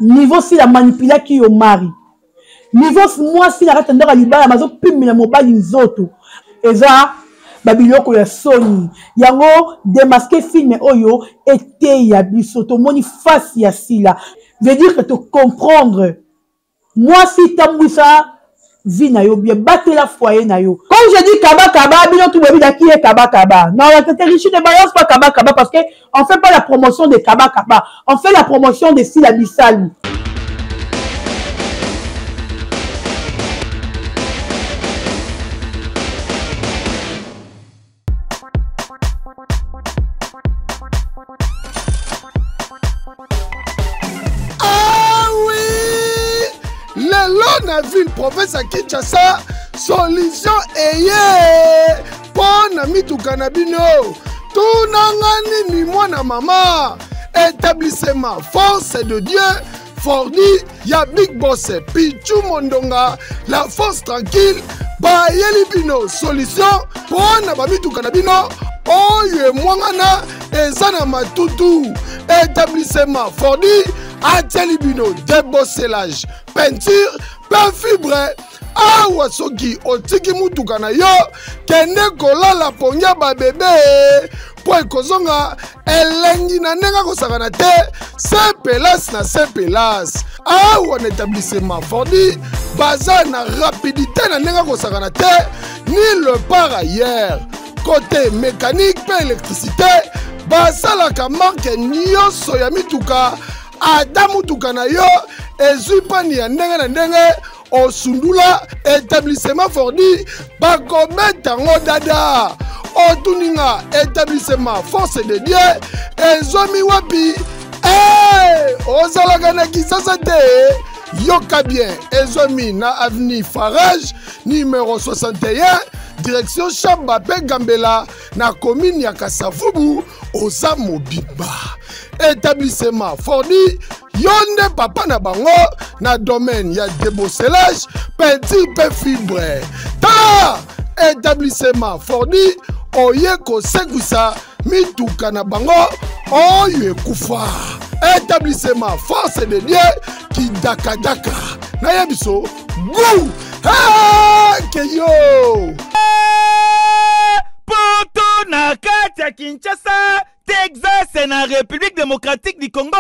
Niveau si la manipula qui au mari. Niveau moi si la ratandora libala mazo pimela mobali nzoto. Eza babiloko ya soni. Yango démasquer film oyo était ya biso to moni face ya sila. Veut dire que te comprendre. Moi si tambouisa vie na yo bien battre la foyer na yo. Comme je dis kaba kaba bino tout bebi qui est kaba kaba. Non la catégorie ne balance pas kaba kaba parce que on fait pas la promotion de kaba kaba. On fait la promotion de Sila Bissali. La ville province à Kinshasa solution eye pona mitukana bino tunangani ni mwana mama établissement force de Dieu Fordi ya Big Boss Pichu Mondonga la force tranquille ba yeli bino solution pona ba mitukana bino oyo mwangana ezana matutu établissement Fordi ateli bino débosselage peinture pas fibre awa soki otiki mutuka na yo kende kolala ponya ba bebe po ekozonga elengi na nenga kosakana te sepelas na sepelas awa na établissement Fordi baza na rapidité na nenga kosakana te ni le par ailleurs côté mécanique pe électricité basalaka marque nyonso ya mituka ata mutuka na yo ezwi pani ya ndenge na ndenge osundula établissement Fordi bakobeta ngo dada otuninga établissement force de Dieu ezomi wapi ozalaka na Kisasa te yoka bien ezomi na avenue Farage numéro 61 direction Chamba pe Gambela na commune ya Kasavubu oza mobimba établissement Fordi yonde papa na bango na domaine ya débosselage peinture pe fibre ta établissement Fordi oye kosekwisa mituka na bango oyo ekufa établissement force de Dieu ki daka na yebiso gu keyo poto na kati ya Kinshasa Texas na République démocratique du Congo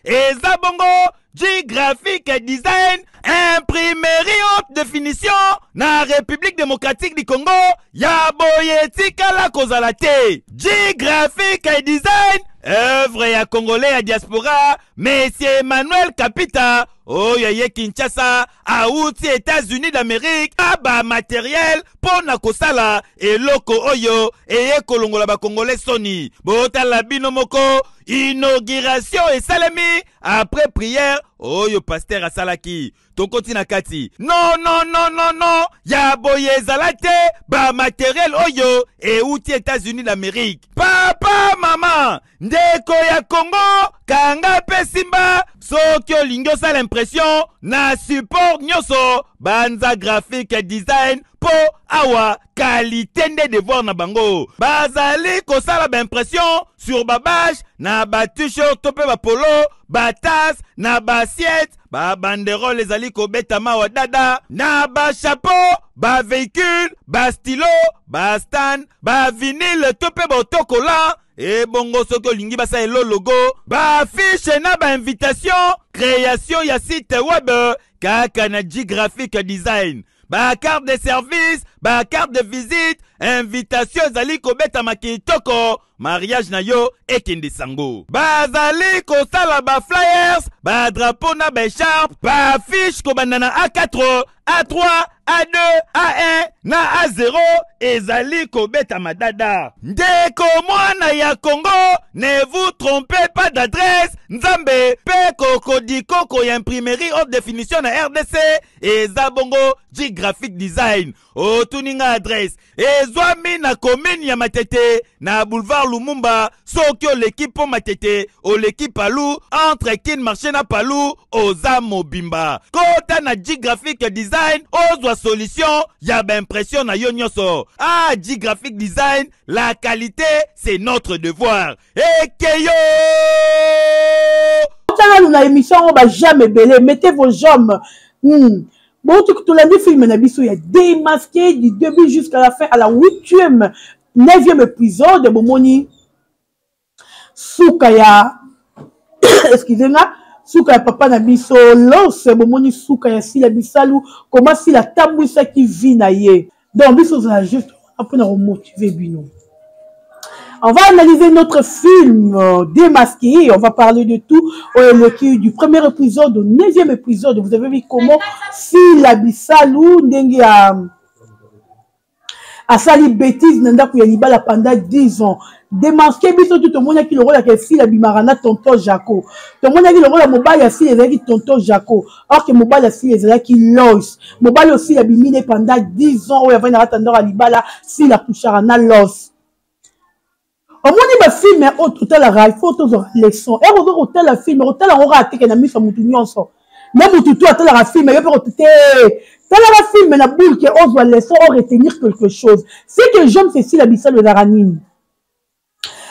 eza bongo G-Graphic Design imprimerie haute définition na République démocratique du Congo ya boye tikala kozala te G-Graphic Design œuvre ya congolais ya diaspora Monsieur Emmanuel Kapita oyo ye Kinshasa auti États-Unis d'Amérique aba matériel pona kosala eloko oyo eye kolongola ba congolais soni botala bino moko inauguration esalemi après prière oyo pasteur asalaki tokoti na kati non ya boye ezalate ba matériel oyo euti États-Unis d'Amérique papa mama ndeko ya Congo kanga pe simba soki olingi osala impression na support nyonso banza graphique design po awa qualité nde devoir na bango bazali kosala ba impression sur ba badge na ba t-shirt to pe ba polo ba tasse na ba assiette ba banderole ezali kobetama wa dada na ba chapeau ba véhicule ba stylo ba stand ba vinyle to pe ba autocollant et bongo soki olingi basa elo logo ba affiche na ba invitation création ya site web kaka na G-Graphic Design ba carte de service ba carte de visite invitation ezali kobeta makitoko mariage na yo ekende sango bazali kosala ba flyers ba drapeau na ba écharpe ba affiche kobanda na A4 A3 A2 A1 na A0 ezali kobeta madada ndeko mwana ya Congo ne vous trompez pas d'adresse nzambe pe kokodikoko ya imprimerie haute définition na RDC eza bongo G-Graphic Design otuninga adresse ezwami na commune ya Matete na boulevard Lumumba soki l'équipe po Matete o l'équipe Palou entre Kin marché na Palou oza mobimba kota na G-Graphic Design ozwa solution ya ba impression na yo nyonso ah G-Graphic Design la qualité c'est notre devoir ekeyo Botana nous na émission on va jamais belé. Mettez vos jambes. Bon, tout l'année film Nabiso, il y a démasqué du début jusqu'à la fin, à la 8e, 9e épisode de Bomoni. Soukaya, excusez-moi, Soukaya papa Nabiso, l'os, Bomoni Soukaya, si la bisalou, comment si la tabouissa qui vit naïe. Donc, Biso, ça juste, après, on va motiver Bino. On va analyser notre film démasqué. On va parler de tout. Du premier épisode au 9e épisode. Vous avez vu comment si la bisalou a sali bêtise nanda kuyalibala pendant 10 ans. Démasqué biso tout le monde qui le rôle avec si la bimarana tonton Jaco. Tout le monde qui le rôle à mobile si les tonton Jaco. Or que mobile si les qui Lois. Mobile aussi la bimine pendant 10 ans. Où il y avait une attendant à libala si la coucharana Lois. Au moins, il film est au total à il faut tous leçons. Et au hôtel à film, hôtel à aura attaqué na mis à moutounion so. Même moutou à tel à film, il y a pas tel à film na boule qui ose la leçon ou retenir quelque chose. C'est que j'aime c'est si la bissa de Zaranine.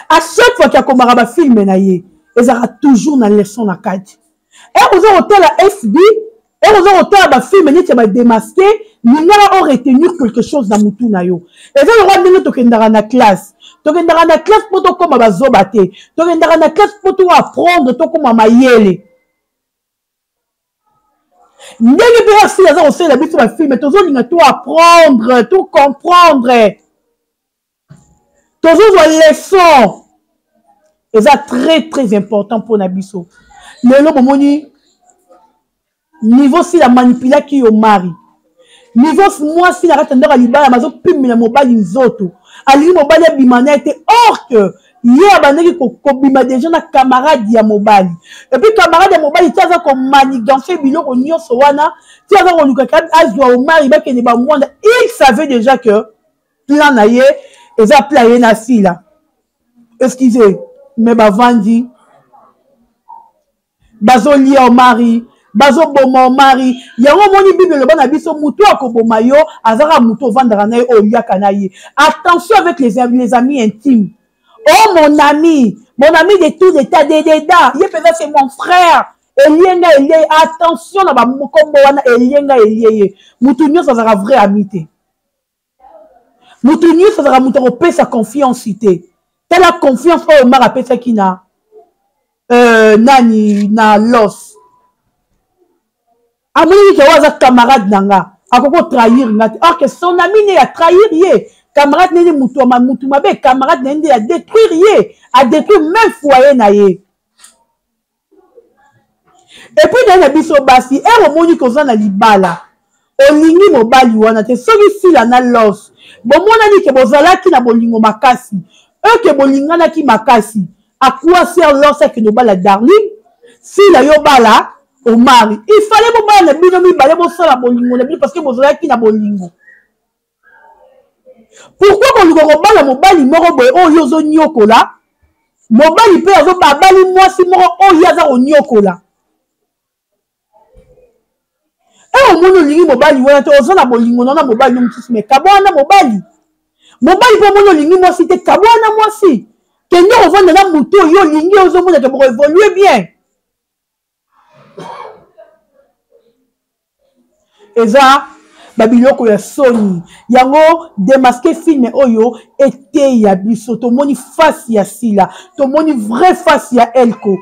À chaque fois qu'il y a comme un film naïe, ils aura toujours na leçon na cadre. Et au hôtel à FB, et au hôtel à film ni tu vas démasquer, ni n'a retenir quelque chose dans moutou na yo. Et ça le roi de notre kendara na classe. Tu vas dans la classe pour toi comme à zobate. Tu vas dans la classe pour toi apprendre toi comme à maïele. N'est-ce pas si les gens ont fait la bise sur la fille, mais tu vas tout apprendre, tout comprendre. Tu vas leçon. Et ça très très important pour Nabiso. Le moment niveau si la manipulation qui est au mari. Niveau moi si la ratendeur à l'ibala mazo pime la mobile inzoto. Ali mobile ya bimana était or que hier bandeki ko bima déjà na camarade ya mobile. Et puis camarade ya mobile tiaza ko manigancer biloko nyonso wana tiaza ko luka kad azwa au mari ba ke ne ba mwanda. Il savait déjà que plan na ye eza plan ye na sila. Excusez mais ba vandi bazoli au mari bazo boma mari yango moni bible le bana biso mutu akoboma yo azara mutu vandra na o yaka na ye. Attention avec les amis intimes. Oh mon ami de tout état de dedans ye peut-être c'est mon frère elienga elie attention na ba mokombo wana elienga elie mutu nyo ça sera vrai amité mutu nyo ça sera mutu ko sa confiance ité telle la confiance au mara pesa kina nani na los. Amoni qui a camarade nanga, a koko trahir ngati. Or que son ami ne a trahir yé, camarade ne mutu mabe, camarade ne a détruire yé, a détruire même foyer na yé. Et puis dans la biso basi, et au moni qu'on na libala, o lingi mobali wana te soki si la na los. Bon mona ni ke bozala ki na bolingo makasi, que bolingana ki makasi. À quoi sert l'os que no bala darling? Si la yo bala au mari, il fallait mon bala binomi balé bon ça la bolingo parce que bozala ki na bolingo. Pourquoi qu'on nous bala mobali moro boy o yozo nyokola? Mobali pe azo babali moi si moro o yaza o nyokola. Et au mono lingi mobali wana to ozo na bolingo na mobali no mtisi me kabwana mobali. Mobali pe mono lingi moi si te kabwana moi si. Que nous on va dans muto yo lingi ozo mona pour évoluer bien. Eza babiloko ya soni yango démasquer film oyo était ya biso to moni face ya sila to moni vrai face ya elko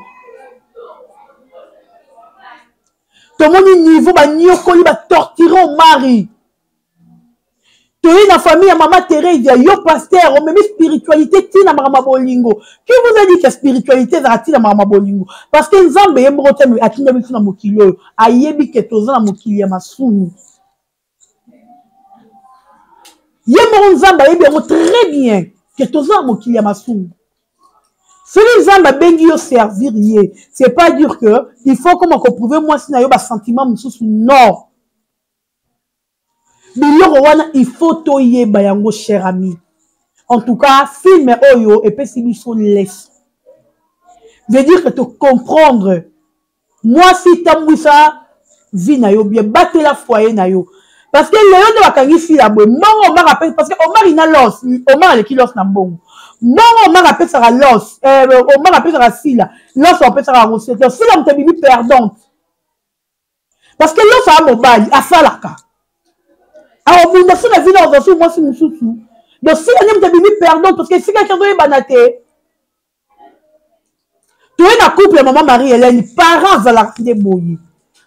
to moni niveau ba nyokoli ba torturer au mari to yi na famille ya mama Thérèse ya yo pasteur o même spiritualité tina mama bolingo qui vous a dit que spiritualité za tina mama bolingo parce que nzambe ye mbote atinda biso na mokili oyo ayebi ke toza na mokili ya masunu. Yemon Zamba est très bien que tous en mokili ya masou. Celui Zamba bengi yo servir yé. C'est pas dire que il faut comment qu'on prouve moi si na yo ba sentiment moussou non. Biloko wana il faut toye bayango cher ami. En tout cas, film oyo et pesi biso laisse. Veut dire que te comprendre. Moi si tambouissa vie na yo bien battre la foyer na yo. Parce que Léon de Wakangi fila boy, mon Omar appelle, parce que Omar il a l'os, Omar il qui l'os n'a bon. Mon Omar appelle ça l'os, Omar appelle ça fila, l'os appelle ça recette. Si l'homme te bibi perdante. Parce que l'os a mobile, a falaka. Alors vous ne savez pas dans un moi si nous sous. Donc si l'homme te bibi perdante, parce que si quelqu'un doit banater, tu es dans couple maman Marie-Hélène, parents à la débrouiller.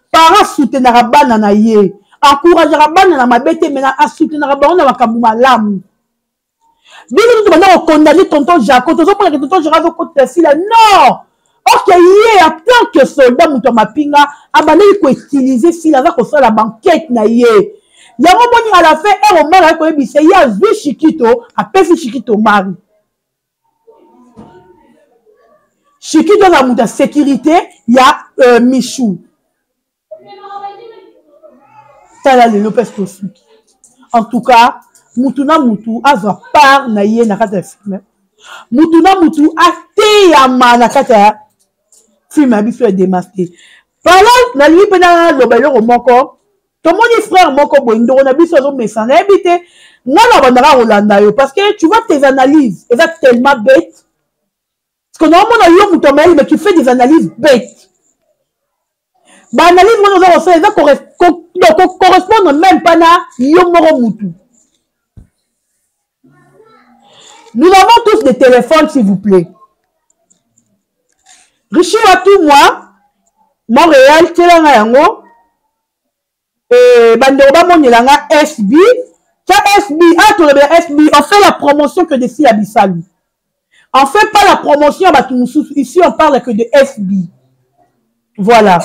Parents soutenir la banane na ye. Encourager la banane na ma bête, mais à soutenir la banane na ma kabouma l'âme. Bien que tu vas condamner tonton Jacques, tu vas prendre tonton Jacques au côté de la non! Ok, il en tant que soldat, mouton ma pinga, abandonné il faut utiliser si la va construire la banquette na ye. Il y a un moment à la fin, et au mari, il y a vu Chiquito, à Pessi Chiquito Mari. Chiquito dans la sécurité, il y a Michou. En tout cas, Mutuna Mutu a part na ye na kata film. Mutuna Mutu a te yama na kata film abiso e démasqué. Parlant na lui pena lobelo moko. Ton mon frère moko boindo na biso zo message na habité. Ngana bandara Rolanda yo parce que tu vois tes analyses, elles sont tellement bêtes. Parce que normalement yo mutomel mais tu fais des analyses bêtes. Bah, analyse ne correspond même pas à Yomoro Moutou. Nous avons tous des téléphones, s'il vous plaît. Richie Watou, moi, Montréal, Télanga Yango, Banderoba Monelanga, SB, SB, on fait la promotion que de filles à Bissalou. On fait pas la promotion à Batoumoussou. Ici, on parle que de SB. Voilà.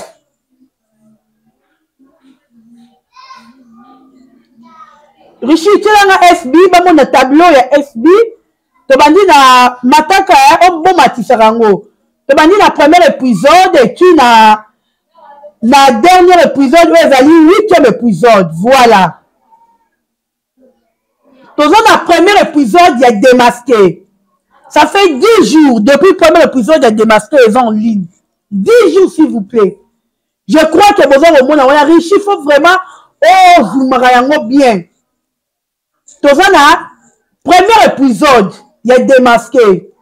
Richie, tu as un SB, on a tableau, il y a SB. Tu as dit na mataka, on bon matisarango. Tu as dit na premier épisode et tu na dernier épisode, où ils ont 8e épisode. Voilà. Tu as na premier épisode, il y a démasqué. Ça fait 10 jours depuis le premier épisode, il y a démasqué, ils sont en ligne. 10 jours, s'il vous plaît. Je crois que vous avez au monde, Richie, il faut vraiment, vous m'arrangez bien. Tozana, premier épisode, il y a démasqué.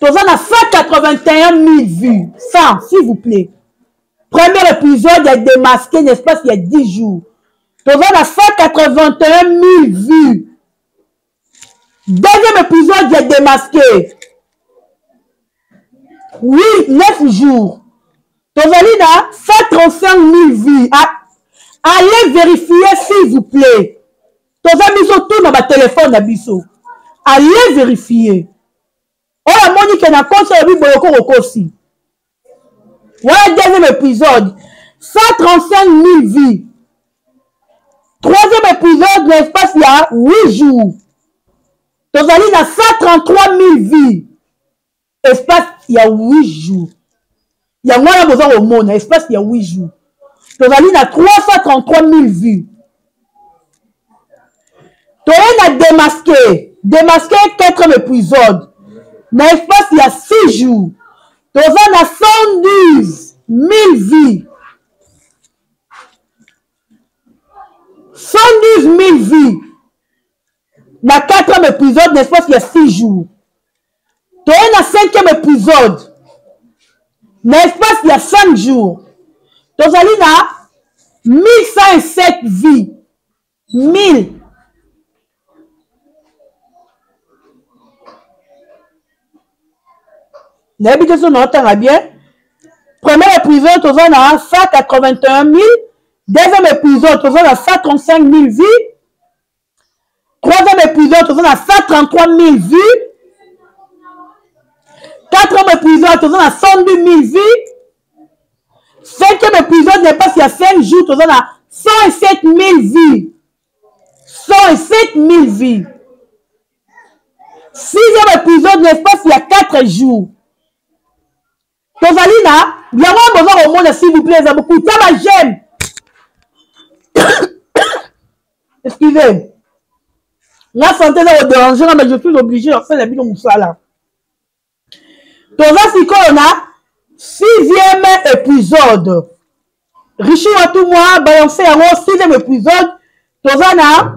Tozana 181 000 vues. 100, s'il vous plaît. Premier épisode, il y a démasqué, n'est-ce pas, il y a 10 jours. Tozana 181 000 vues. Deuxième épisode, il y a démasqué. Oui, 9 jours. Tozalina 135 000 vues. Allez vérifier, s'il vous plaît. Toza biso tout dans ma téléphone na biso. Allez vérifier. Oh la Monique na compte sur le boyoko rokosi. Voilà deuxième épisode. 135 000 vues. Troisième épisode, l'espace il y a 8 jours. Tozali na 133 000 vues. Espace il y a 8 jours. Il y a moins besoin au monde. Espace il y a 8 jours. Tozali na 333 000 vues. On a démasqué 4 épisodes. Dans l'espace, il y a 6 jours. On a 112 000 vues. 112 000 vues. Dans 4 épisodes, dans l'espace, il y a 6 jours. On a 5e épisode. Dans l'espace, il y a 5 jours. On a 1107 vues. 1000. L'habitation n'entend bien. Premier épisode, on a 181 000. Deuxième épisode, on a 135 000 vues. Troisième épisode, on a 133 000 vues. Quatrième épisode, on a 102 000 vues. Cinquième épisode, n'est pas s'il y a 5 jours, on a 107 000 vues. 107 000 vues. Sixième épisode, n'est pas s'il y a 4 jours. Tozalina, il y a besoin au monde, s'il vous plaît, ça beaucoup. Ça va, j'aime. Excusez. La santé est dérangée, mais je suis obligé de faire la bille de Moussala. Toza, si on a 6e épisode. Richi Watoumwa, balancé en 6e épisode, Tozana,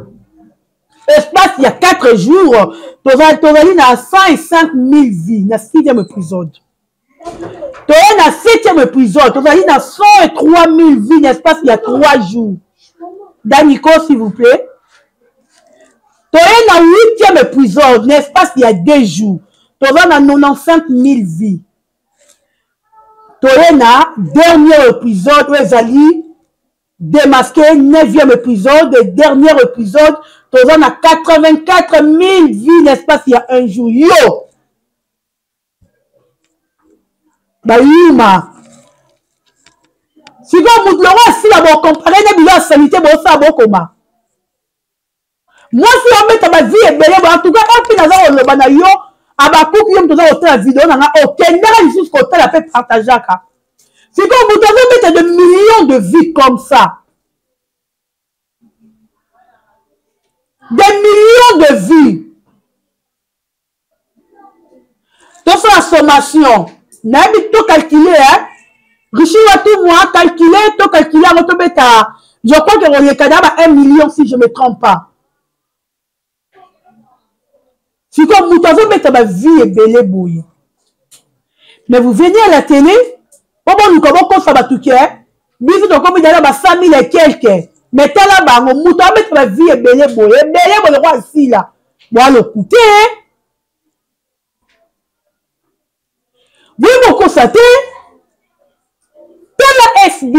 espace il y a 4 jours, Tozali na 105 000 vies, na 6e épisode. Tozali na 7e épisode, Tozali na 103 000 vies, l'espace il y a 3 jours. Danico, s'il vous plaît. Tozali na 8e épisode, l'espace il y a 2 jours, Tozali na 95 000 vies. Toyena, dernier épisode, où Ezali démasqué, 9e épisode, et dernier épisode, Tozan a 84 000 vies, l'espace, il y a un jour. Yo! Bayuma! Si vous vous si la bon comparé, ne bilan sanité, bon, ça, bon, comment? Moi, si on met ta vie et belé, en tout cas, on peut avoir le banayo, Abakouk, yom toza hotel la vidéo, nanga, ok, n'a juste côté la fait partager, c'est comme vous devez mettre de millions de vies comme ça. Des millions de vies. Tout ça, la sommation. N'a tout calculé, hein. Richi Watoumwa, calculé, tout calculé, je crois que on est à 1 million si je ne me trompe pas. C'est comme vous devez mettre ma vie et belé bouille. Mais vous venez à la télé, comment nous commençons ça va tout faire? Bisous donc comme il y a 100 000 et quelques. Mais t'es là-bas, on mouton mettre ma vie et belé bouille. Et belé bouille le roi ici là. Moi le coûter. Vous me constatez? Dans la FB.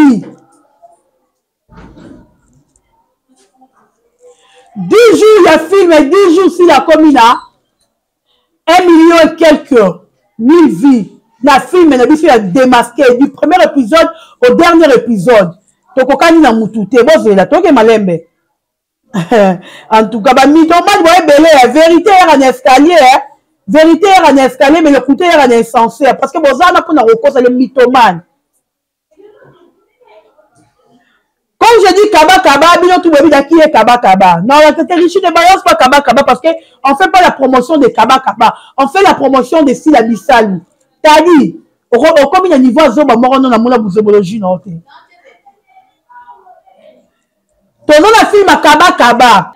10 jours il y a film et 10 jours si la commune a 1 million et quelques 1000 vies. La film a démasqué du premier épisode au dernier épisode. Tokokani na mutute, bon là, toke malembe. En tout cas, mythomane, vous belé, vérité est en escalier, vérité est en escalier, mais le côté est en insensé, parce que vous avez pour la recours, le mythomane. Comme je dis Kaba Kaba, bien tout le monde qui est Kaba Kaba. Non, la Richi ne balance pas Kaba Kaba parce qu'on ne fait pas la promotion de Kaba Kaba. On fait la promotion de Sila Bissal. T'as dit, au combien de niveau Zoba Morono na Moula Bouzebologie, non? Ton nom a film à Kaba Kaba.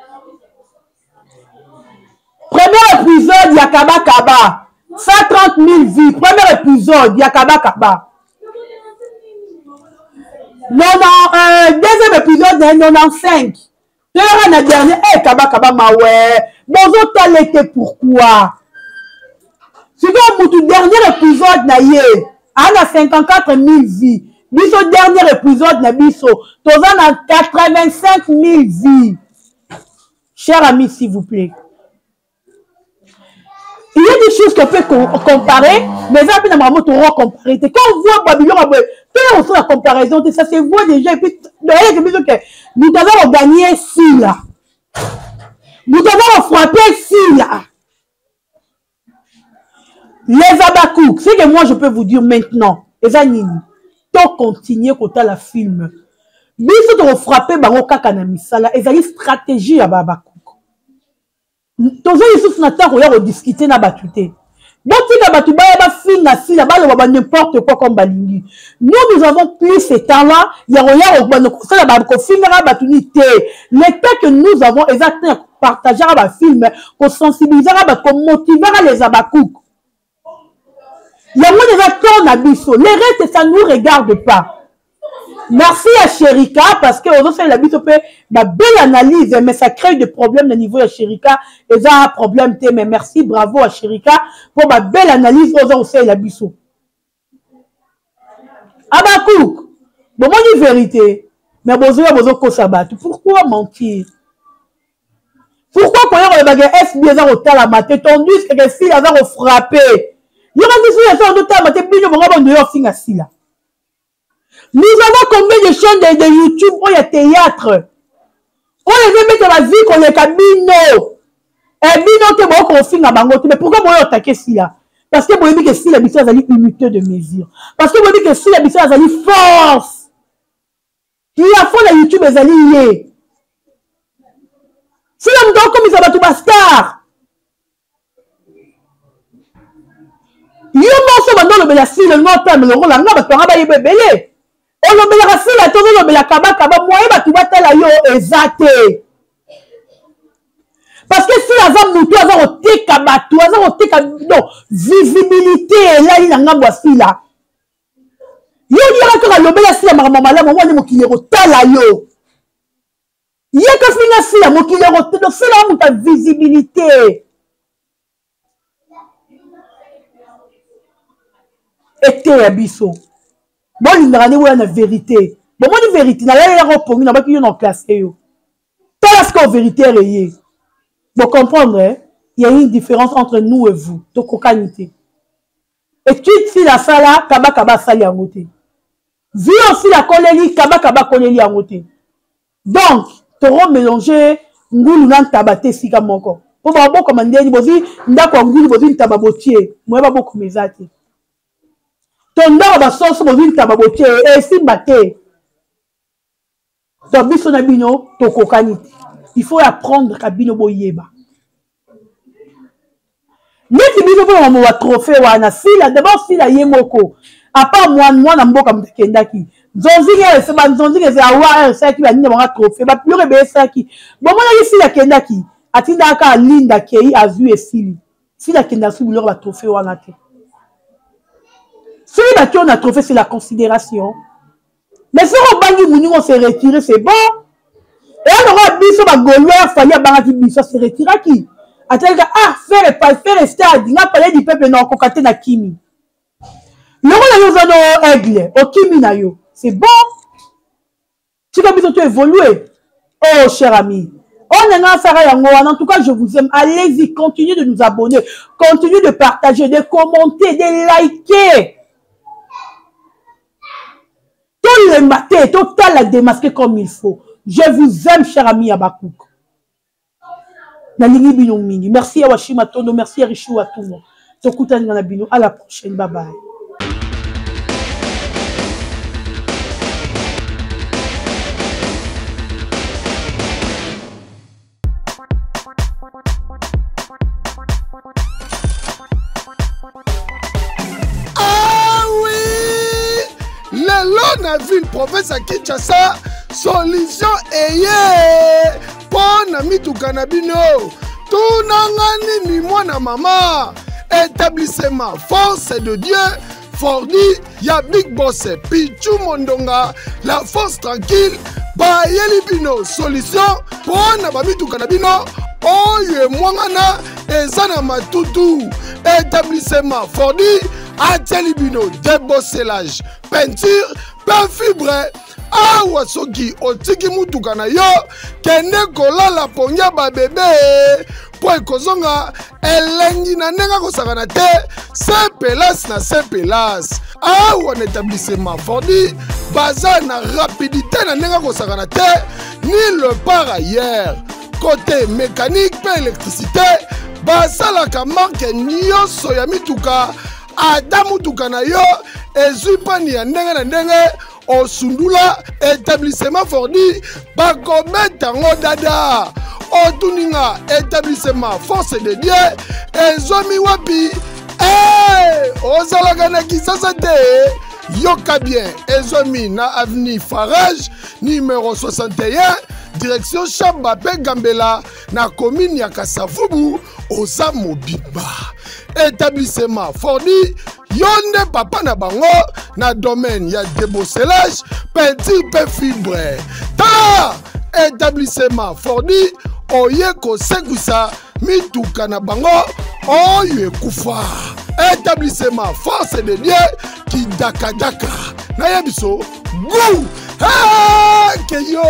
Premier épisode, il y a Kaba Kaba. 130 000 vies. Premier épisode, il y a Kaba Kaba. Non, non, deuxième épisode, 95. La dernière, Kaba Kaba Mawe. Bonjour, tel était pourquoi. Si vous avez le dernier épisode, on a 54 000 vies. Biso dernier épisode, on a 85 000 vies. Chers amis, s'il vous plaît. Il y a des choses qu'on peut comparer, mais ça peut nous comparer. Quand on voit Babylone, on fait la comparaison, ça se voit déjà. Et puis, nous avons gagné ici, là. Nous avons frappé ici, là. Les Abakouk, c'est que moi je peux vous dire maintenant, les amis, tant continuer côté la film. Biso de frapper bango kaka na misala, et ça y stratégie à Abakouk. Toujours ils sont n'attend qu'on discuter na batute. Donc si la batute ba film na si la ba n'importe quoi comme balingi. Nous avons plus ce temps-là, il y a rien au ça la ba ko filmera batunité. Les temps que nous avons exactement partager à film, qu'on sensibilisera ba qu'on motivera les Abakouk. Il y a moins des acteurs n'abisso. Les restes, ça ne nous regarde pas. Merci à Sherika, parce que on fait la belle analyse, mais ça crée des problèmes au niveau de Sherika. Et ça a un problème, mais merci, bravo à Sherika pour ma belle analyse aux fait la bisso. Abakouk, bon, moi, dis vérité, mais besoin qu'on s'abatte. Pourquoi mentir? Pourquoi quand on a des FBI au tal à mater, tandis que les filles avaient frappé? Il y a des choses de temps, nous avons combien de chaînes de YouTube où il y a théâtre? On veut mettre la vie qu'on est cabino. Et bino te bon qu'on finit à bangote. Mais pourquoi moi attaquer si là? Parce que moi dis que si la mission a unité de mesure. Parce que moi dis que si la mission a force. Il y a fond la YouTube est allié. Si l'homme donc comme ils ont battu bastard. Yo monso bando le bela si le nota me le rola nga ba tonga ba yebele. O olobelaka fila to olobela kaba moye batu batala yo ezate parce que si aza mutu aza koteka batu aza koteka non visibilité elali na ngambo ya fila yo diaka toka lobela fila makambo malamu mwana mokili kotala yo yeka fina fila mokili kotala fila muta visibilité ete ya biso bolingaka nde boya na vérité bomoni vérité nalayelaka opongi na baki yo na classe yo tala ce que vérité reye vous comprendre il y a une différence entre nous et vous tokokanité étude si la sala kaba sali yango te vie aussi la koleli kaba koleli yango te donc toro mélanger ngulu na ntaba te sika moko po ba boko mandeni bozi ndako ngulu bozi ntaba botie moye ba boko mezate tondaka basoso bozinta babotie esimba te donc biso na bino tokokani te il faut apprendre ka bino boyeba neti bino mpo na wa trophée wana sila d'abord sila ye moko apa mwana mboka mutakendaki nzonzinga ese awa esaki banini banga trophée bapiloko ebeyesaki bomonaki sila kendaki atindaka alinda kei azwi esili sila kenda su biloko batrophée wana te. Celui qui on a trouvé, c'est la considération. Mais si on bangi mouni, on s'est retiré, c'est bon. Et alors, on a biso, ma gaulois, fallait abangati biso, se retira qui? Attends, faire stade, on a parlé du peuple, non, kokate na kimi. Le rôle de nos aigle, au kimi na yo, c'est bon. Tu vas bientôt évoluer. Oh, cher ami. On est dans Sarah Yango. En tout cas, je vous aime. Allez-y, continuez de nous abonner, continuez de partager, de commenter, de liker. Tout le matin, total la démasquer comme il faut. Je vous aime, cher ami Abakouk. Merci à Washima Tono, merci à Richou à tout le monde. À la prochaine, bye bye. Na ville province à Kinshasa solution eye pona mituka na bino tunanga nini mwana mama établissement Force de Dieu Fordi ya Big Boss Pichu Mondonga la force tranquille ba yeli bino solution pona ba mituka na bino oyo mwangana ezana matutu établissement Fordi ateli bino débosselage peinture pas fibre awa soki otiki mutuka na yo kende kolala ponya ba bébé po ekozonga elengi na nenga kosakana te sepelas na sepelas awa na établissement Fordi baza na rapidité na nenga kosakana te ni le par ailleurs côté mécanique pe électricité basalaka marque nyonso ya mituka ata mutuka na yo ezwi pani ya ndenge na ndenge osundula établissement Fordi bakometa ngo dada otuninga établissement Force de Dieu ezomi wapi ozalaka na Kisasa te yoka bien ezomi na avenue Farage numéro 61 direction Chamba pe Gambela na commune ya Kasavubu oza mobimba. Établissement Fordi yonde papa na bango na domaine ya débosselage peinture pe fibre ta établissement Fordi oye kosekusa mituka na bango oyo ekufa établissement Force de Dieu ki daka na yebiso gou ke yo